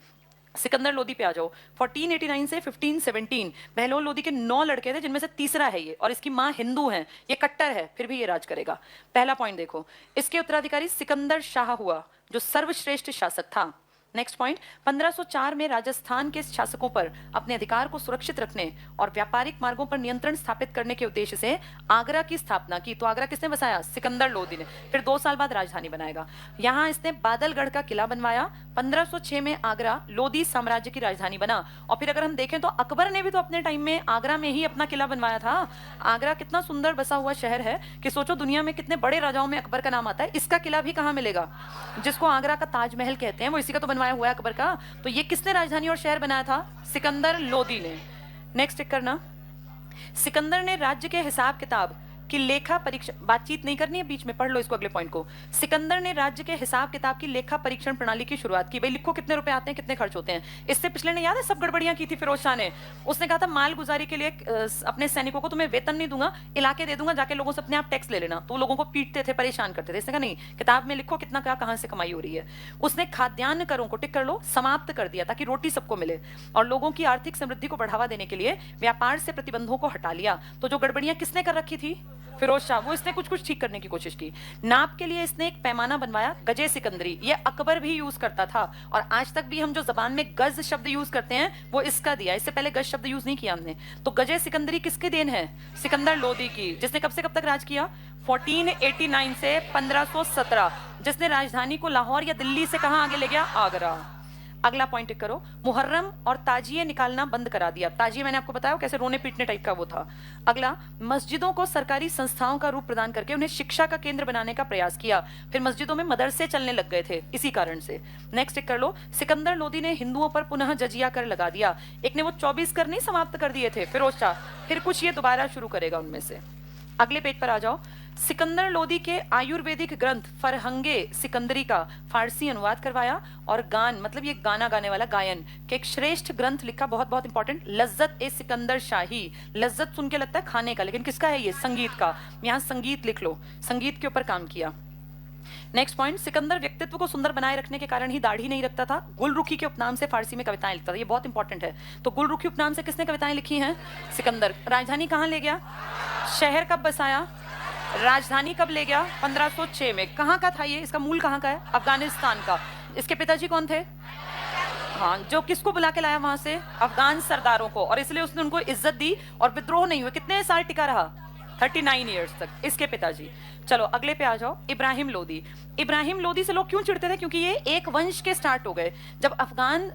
सिकंदर लोदी पे आ जाओ। 1489 से 1517 बहलोल लोदी के 9 लड़के थे, जिनमें से तीसरा है ये, और इसकी माँ हिंदू है, ये कट्टर है, फिर भी ये राज करेगा। पहला पॉइंट देखो, इसके उत्तराधिकारी सिकंदर शाह हुआ, जो सर्वश्रेष्ठ शासक था। नेक्स्ट पॉइंट, 1504 में राजस्थान के शासकों पर अपने अधिकार को सुरक्षित रखने और व्यापारिक मार्गों पर नियंत्रण स्थापित करने के उद्देश्य से आगरा की स्थापना की। तो आगरा किसने बसाया? सिकंदर लोदी ने। फिर 2 साल बाद राजधानी बनाएगा। यहाँ इसने बादलगढ़ का किला बनवाया। 1506 में आगरा लोदी साम्राज्य की राजधानी बना। और फिर अगर हम देखें तो अकबर ने भी तो अपने टाइम में आगरा में ही अपना किला बनवाया था। आगरा कितना सुंदर बसा हुआ शहर है कि सोचो दुनिया में कितने बड़े राजाओं में अकबर का नाम आता है। इसका किला भी कहाँ मिलेगा? जिसको आगरा का ताजमहल कहते हैं, वो इसी का तो बनवाया हुआ है अकबर का। तो ये किसने राजधानी और शहर बनाया था? सिकंदर लोदी ने। नेक्स्ट टिक करना, सिकंदर ने राज्य के हिसाब किताब की लेखा परीक्षा, बातचीत नहीं करनी है बीच में, पढ़ लो इसको अगले पॉइंट को। सिकंदर ने राज्य के हिसाब किताब की लेखा परीक्षण प्रणाली की शुरुआत की। भाई लिखो कितने रुपए आते हैं, कितने खर्च होते हैं। इससे पिछले ने याद है सब गड़बड़ियां की थी फिरोज शाह ने। उसने कहा था माल गुजारी के लिए अपने सैनिकों को तुम्हें वेतन नहीं दूंगा, इलाके दे दूंगा, जाके लोगों से अपने आप टैक्स ले लेना। तो लोगों को पीटते थे, परेशान करते थे। इसने कहा नहीं, किताब में लिखो कितना क्या कहां से कमाई हो रही है। उसने खाद्यान्न करों को, टिक कर लो, समाप्त कर दिया ताकि रोटी सबको मिले, और लोगों की आर्थिक समृद्धि को बढ़ावा देने के लिए व्यापार से प्रतिबंधों को हटा लिया। तो जो गड़बड़ियां किसने कर रखी थी? फिरोज शाह। वो इसने कुछ कुछ ठीक करने की कोशिश की। नाप के लिए इसने एक पैमाना बनवाया, गजे सिकंदरी। ये अकबर भी यूज करता था, और आज तक भी हम जो जबान में गज शब्द यूज करते हैं वो इसका दिया। इससे पहले गज शब्द यूज नहीं किया हमने। तो गजे सिकंदरी किसकी देन है? सिकंदर लोदी की, जिसने कब से कब तक राज किया? 1489 से 1517, जिसने राजधानी को लाहौर या दिल्ली से कहां आगे ले गया? आगरा। अगला पॉइंट करो, मुहर्रम और ताजिए निकालना बंद करा दिया। ताजिए मैंने आपको बताया कैसे रोने पीटने टाइप का वो था। अगला, मस्जिदों को सरकारी संस्थाओं का रूप प्रदान करके उन्हें शिक्षा का केंद्र बनाने का प्रयास किया। फिर मस्जिदों में मदरसे चलने लग गए थे इसी कारण से। नेक्स्ट कर लो, सिकंदर लोदी ने हिंदुओं पर पुनः जजिया कर लगा दिया। एक ने वो 24 कर नहीं समाप्त कर दिए थे फिरोज शाह, फिर कुछ ये दोबारा शुरू करेगा उनमें से। अगले पेज पर आ जाओ। सिकंदर लोदी के आयुर्वेदिक ग्रंथ फरहंगे सिकंदरी का फारसी अनुवाद करवाया, और गान मतलब ये गाना गाने वाला, गायन के एक श्रेष्ठ ग्रंथ लिखा, बहुत बहुत इंपॉर्टेंट, लज्जत ए सिकंदर शाही। लज्जत सुन के लगता है खाने का, लेकिन किसका है ये? संगीत का। यहाँ संगीत लिख लो, संगीत के ऊपर काम किया। नेक्स्ट पॉइंट, सिकंदर व्यक्तित्व को सुंदर बनाए रखने के कारण ही दाढ़ी नहीं रखता था। गुलरुखी के उपनाम से फारसी में कविताएं लिखता था, ये बहुत इंपॉर्टेंट है। तो गुलरुखी उपनाम से किसने कविताएं लिखी हैं? सिकंदर। राजधानी कहाँ ले गया? शहर कब बसाया? राजधानी कब ले गया? 1506 में। कहाँ का था ये? इसका मूल कहाँ का है? अफगानिस्तान का। इसके पिताजी कौन थे? हाँ, जो किसको बुला के लाया वहां से? अफगान सरदारों को, और इसलिए उसने उनको इज्जत दी और विद्रोह नहीं हुए। कितने साल टिका रहा? 39 ईयर्स तक इसके पिताजी। चलो अगले पे आ जाओ, इब्राहिम लोदी। इब्राहिम लोदी से लोग क्यों चिढ़ते थे? क्योंकि ये एक वंश के स्टार्ट हो गए। जब अफगान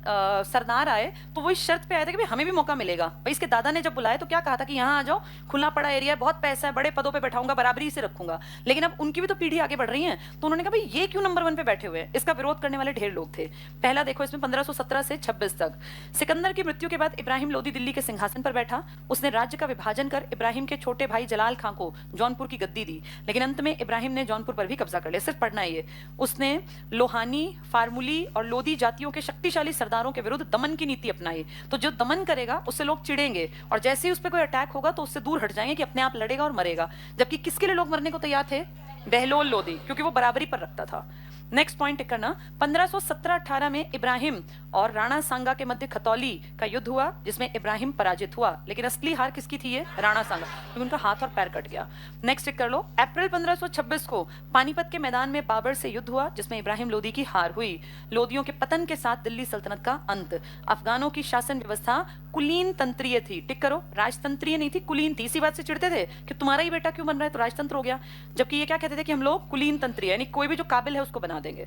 सरदार आए तो वो इस शर्त पे आए थे कि भाई हमें भी मौका मिलेगा। भाई इसके दादा ने जब बुलाया तो क्या कहा था कि यहाँ आ जाओ, खुला पड़ा एरिया है, बहुत पैसा है, बड़े पदों पे बैठाऊंगा, बराबरी से रखूंगा। लेकिन अब उनकी भी तो पीढ़ी आगे बढ़ रही है, तो उन्होंने कहा भाई ये क्यों नंबर 1 पे बैठे हुए हैं? इसका विरोध करने वाले ढेर लोग थे। पहला देखो इसमें 1517 से 26 तक। सिकंदर की मृत्यु के बाद इब्राहिम लोदी दिल्ली के सिंहासन पर बैठा। उसने राज्य का विभाजन कर इब्राहिम के छोटे भाई जलाल खां को जौनपुर की गद्दी दी, लेकिन अंत में इब्राहिम ने जौनपुर पर भी कब्जा कर लिया। सिर्फ पढ़ना है ये। उसने लोहानी, फार्मूली और लोदी जातियों के शक्तिशाली सरदारों के विरुद्ध दमन की नीति अपनाई। तो जो दमन करेगा उससे लोग चिढ़ेंगे और जैसे ही उस पर कोई अटैक होगा तो उससे दूर हट जाएंगे कि अपने आप लड़ेगा और मरेगा। जबकि किसके लिए लोग मरने को तैयार थे? बहलोल लोदी, क्योंकि वो बराबरी पर रखता था। नेक्स्ट पॉइंट टिक करना। 1517-18 में इब्राहिम और राणा सांगा के मध्य खतौली का युद्ध हुआ, जिसमें इब्राहिम पराजित हुआ, लेकिन असली हार किसकी थी? ये राणा सांगा, क्योंकि उनका हाथ और पैर कट गया। नेक्स्ट टिक कर लो। अप्रैल 1526 को पानीपत के मैदान में बाबर से युद्ध हुआ, जिसमें इब्राहिम लोदी की हार हुई। लोदियों के पतन के साथ दिल्ली सल्तनत का अंत। अफगानों की शासन व्यवस्था कुलीन तंत्रीय थी। टिक करो, राजतंत्रीय नहीं थी, कुलीन थी। इसी बात से चिढ़ते थे कि तुम्हारा ही बेटा क्यों बन रहा है तो राजतंत्र हो गया, जबकि ये क्या कहते थे कि हम लोग कुलीन तंत्रीय, यानी कोई भी जो काबिल है उसको बना देंगे।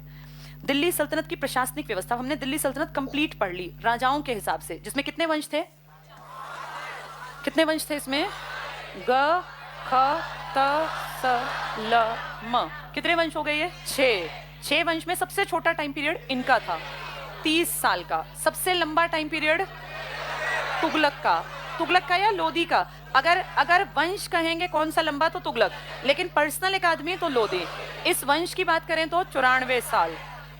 दिल्ली सल्तनत की प्रशासनिक व्यवस्था, हमने दिल्ली सल्तनत कंप्लीट पढ़ ली राजाओं के हिसाब से, जिसमें कितने वंश थे? कितने वंश थे इसमें? ग, ख, त, स, ल, म। कितने वंश हो गए ये? 6 वंश में सबसे छोटा टाइम पीरियड इनका था, 30 साल का। सबसे लंबा टाइम पीरियड तुगलक का या लोदी का। अगर वंश कहेंगे कौन सा लंबा तो तुगलक, लेकिन पर्सनल एक आदमी तो लोदी। इस वंश की बात करें तो 94 साल,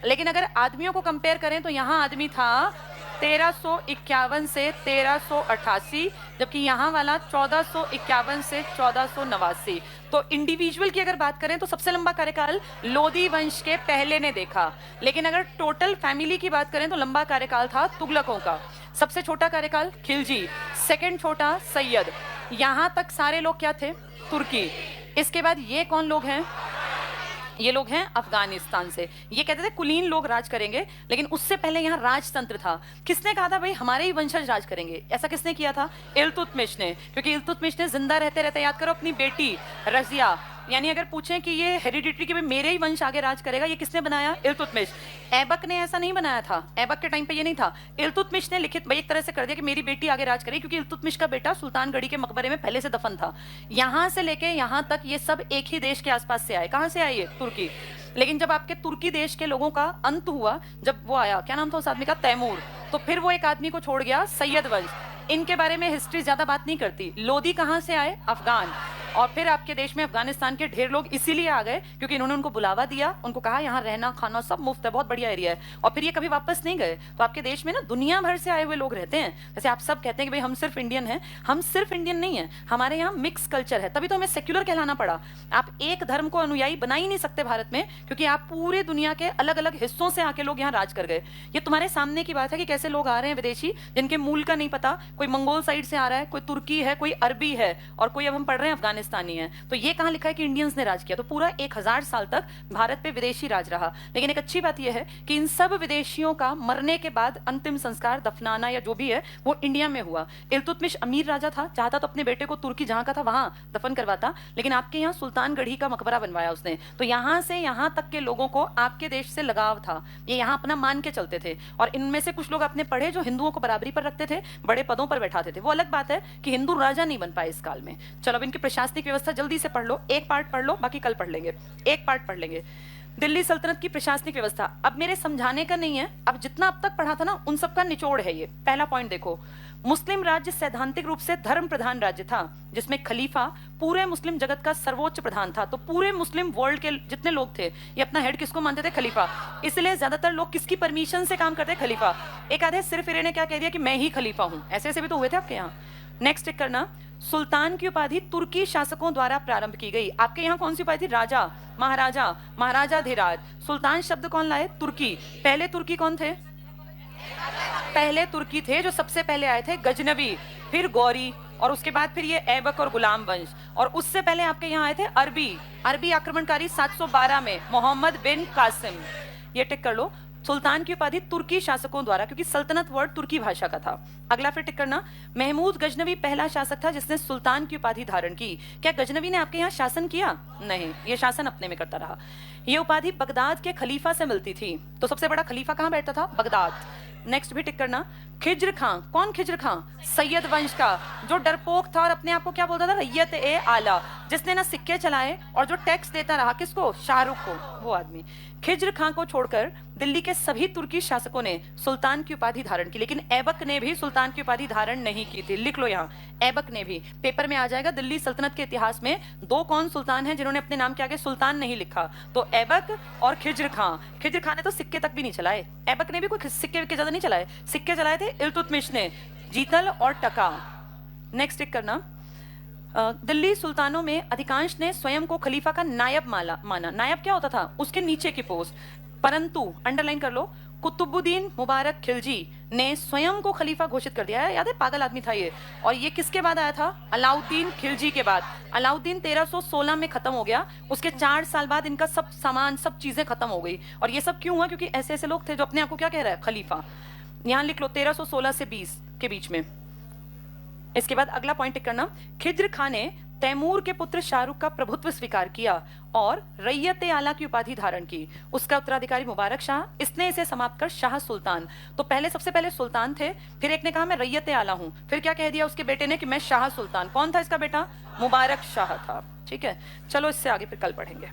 लेकिन अगर आदमियों को कंपेयर करें तो यहाँ आदमी था 1351 से 1388, जबकि यहाँ वाला 1451 से 1489। तो इंडिविजुअल की अगर बात करें तो सबसे लंबा कार्यकाल लोदी वंश के पहले ने देखा, लेकिन अगर टोटल फैमिली की बात करें तो लंबा कार्यकाल था तुगलकों का। सबसे छोटा कार्यकाल खिलजी, सेकंड छोटा सैयद। यहाँ तक सारे लोग क्या थे? तुर्की। इसके बाद ये कौन लोग हैं? ये लोग हैं अफगानिस्तान से। ये कहते थे कुलीन लोग राज करेंगे, लेकिन उससे पहले यहाँ राजतंत्र था। किसने कहा था भाई हमारे ही वंशज राज करेंगे? ऐसा किसने किया था? इल्तुतमिश ने, क्योंकि इल्तुतमिश ने जिंदा रहते रहते, याद करो, अपनी बेटी रजिया, यानी अगर पूछें कि ये हेरिडिटरी के मेरे ही वंश आगे राज करेगा, ये किसने बनाया? इल्तुतमिश। ऐबक ने ऐसा नहीं बनाया था, ऐबक के टाइम पे ये नहीं था। इल्तुतमिश ने लिखित भाई एक तरह से कर दिया कि मेरी बेटी आगे राज करेगी, क्योंकि इल्तुतमिश का बेटा सुल्तानगढ़ी के मकबरे में पहले से दफन था। यहाँ से लेके यहाँ तक ये सब एक ही देश के आसपास से आए। कहाँ से आए? ये तुर्की। लेकिन जब आपके तुर्की देश के लोगों का अंत हुआ, जब वो आया, क्या नाम था उस आदमी का? तैमूर। तो फिर वो एक आदमी को छोड़ गया, सैयद वंश। इनके बारे में हिस्ट्री ज्यादा बात नहीं करती। लोदी कहाँ से आए? अफगान। और फिर आपके देश में अफगानिस्तान के ढेर लोग इसीलिए आ गए क्योंकि इन्होंने उनको बुलावा दिया, उनको कहा यहाँ रहना खाना सब मुफ्त है, बहुत बढ़िया एरिया है, और फिर ये कभी वापस नहीं गए। तो आपके देश में ना दुनिया भर से आए हुए लोग रहते हैं। जैसे आप सब कहते हैं कि भाई हम सिर्फ इंडियन हैं, हम सिर्फ इंडियन नहीं है, हमारे यहाँ मिक्स कल्चर है, तभी तो हमें सेक्युलर कहलाना पड़ा। आप एक धर्म को अनुयायी बना ही नहीं सकते भारत में, क्योंकि आप पूरे दुनिया के अलग अलग हिस्सों से आके लोग यहाँ राज कर गए। ये तुम्हारे सामने की बात है कि कैसे लोग आ रहे हैं विदेशी, जिनके मूल का नहीं पता। कोई मंगोल साइड से आ रहा है, कोई तुर्की है, कोई अरबी है, और कोई अब हम पढ़ रहे हैं अफगानिस्तानी है। तो ये कहाँ लिखा है कि इंडियंस ने राज किया? तो पूरा 1000 साल तक भारत पे विदेशी राज रहा। लेकिन एक अच्छी बात यह है कि इन सब विदेशियों का मरने के बाद अंतिम संस्कार, दफनाना या जो भी है, वो इंडिया में हुआ। इल्तुतमिश अमीर राजा था, चाहता तो अपने बेटे को तुर्की जहाँ का था वहां दफन करवाता, लेकिन आपके यहाँ सुल्तानगढ़ी का मकबरा बनवाया उसने। तो यहाँ से यहाँ तक के लोगों को आपके देश से लगाव था, ये यहाँ अपना मान के चलते थे। और इनमें से कुछ लोग आपने पढ़े जो हिंदुओं को बराबरी पर रखते थे, बड़े पदों पर बैठाते थे। वो अलग बात है कि हिंदू राजा नहीं बन पाए इस काल में। चलो अब इनकी प्रशासनिक व्यवस्था जल्दी से पढ़ लो, एक पार्ट पढ़ लो, बाकी कल पढ़ लेंगे। एक पार्ट पढ़ लेंगे, दिल्ली सल्तनत की प्रशासनिक व्यवस्था। अब मेरे समझाने का नहीं है, अब जितना अब तक पढ़ा था ना उन सब का निचोड़ है ये। पहला पॉइंट देखो, मुस्लिम राज्य सैद्धांतिक रूप से धर्म प्रधान राज्य था, जिसमें खलीफा पूरे मुस्लिम जगत का सर्वोच्च प्रधान था। तो पूरे मुस्लिम वर्ल्ड के जितने लोग थे, ये अपना हेड किसको मानते थे? खलीफा। इसलिए ज्यादातर लोग किसकी परमिशन से काम करते? खलीफा। एक आधे सिर्फ इन्हें ने क्या कह दिया कि मैं ही खलीफा हूं, ऐसे ऐसे भी तो हुए थे आपके यहाँ। नेक्स्ट टिक करना, सुल्तान की उपाधि तुर्की शासकों द्वारा प्रारंभ की गई। आपके यहाँ कौन सी उपाधि? राजा, महाराजा, महाराजाधिराज। सुल्तान शब्द कौन लाए? तुर्की। पहले तुर्की कौन थे? पहले तुर्की थे जो सबसे पहले आए थे गजनवी, फिर गौरी, और उसके बाद फिर ये ऐबक और गुलाम वंश, और उससे पहले आपके यहाँ आए थे अरबी आक्रमणकारी 712 में मोहम्मद बिन कासिम। ये टिक कर लो, सुल्तान की उपाधि तुर्की शासकों द्वारा, क्योंकि सल्तनत वर्ड तुर्की भाषा का था। अगला फिर टिक करना, महमूद गजनवी पहला शासक था जिसने सुल्तान की उपाधि धारण की। क्या गजनवी ने आपके यहाँ शासन किया? नहीं, ये शासन अपने में करता रहा। ये उपाधि बगदाद के खलीफा से मिलती थी। तो सबसे बड़ा खलीफा कहाँ बैठता था? बगदाद। नेक्स्ट भी टिक करना, खिज्र खां, कौन खिज्र खां? सैयद वंश का, जो डरपोक था और अपने आप को क्या बोलता था? रैयत ए आला, जिसने ना सिक्के चलाए और जो टैक्स देता रहा किसको? शाहरुख को, वो आदमी। खिज्र खां को छोड़कर दिल्ली के सभी तुर्की शासकों ने सुल्तान की उपाधि धारण की, लेकिन ऐबक ने भी सुल्तान की उपाधि धारण नहीं की थी। लिख लो यहाँ, ऐबक ने भी। पेपर में आ जाएगा, दिल्ली सल्तनत के इतिहास में दो कौन सुल्तान हैं जिन्होंने अपने नाम के आगे सुल्तान नहीं लिखा? तो ऐबक और खिज्र खां। खिज्र खां ने तो सिक्के तक भी नहीं चलाए, ऐबक ने भी कोई सिक्के विक्के ज्यादा नहीं चलाए, सिक्के चलाए थे इल्तुतमिश ने, जीतल और टका। नेक्स्ट टिक करना। दिल्ली सुल्तानों में अधिकांश ने स्वयं को खलीफा का नायब माना। नायब क्या होता था? उसके नीचे की पोस्ट। परंतु अंडरलाइन कर लो, कुतुबुद्दीन मुबारक खिलजी ने स्वयं को खलीफा घोषित कर दिया है। याद है, पागल आदमी था ये। और ये किसके बाद आया था? अलाउद्दीन खिलजी के बाद। अलाउद्दीन 1316 में खत्म हो गया, उसके 4 साल बाद इनका सब सामान, सब चीजें खत्म हो गई। और ये सब क्यों हुआ? क्योंकि ऐसे ऐसे लोग थे जो अपने आप को क्या कह रहा है? खलीफा। यहां लिख लो 1316 से 20 के बीच में। इसके बाद अगला पॉइंट टिक करना। खिज्र खां ने तैमूर के पुत्र शाहरुख का प्रभुत्व स्वीकार किया और रैयत आला की उपाधि धारण की। उसका उत्तराधिकारी मुबारक शाह, इसने इसे समाप्त कर शाह सुल्तान। तो पहले, सबसे पहले सुल्तान थे, फिर एक ने कहा मैं रैयत आला हूं, फिर क्या कह दिया उसके बेटे ने कि मैं शाह सुल्तान। कौन था इसका बेटा? मुबारक शाह था। ठीक है, चलो इससे आगे फिर कल पढ़ेंगे।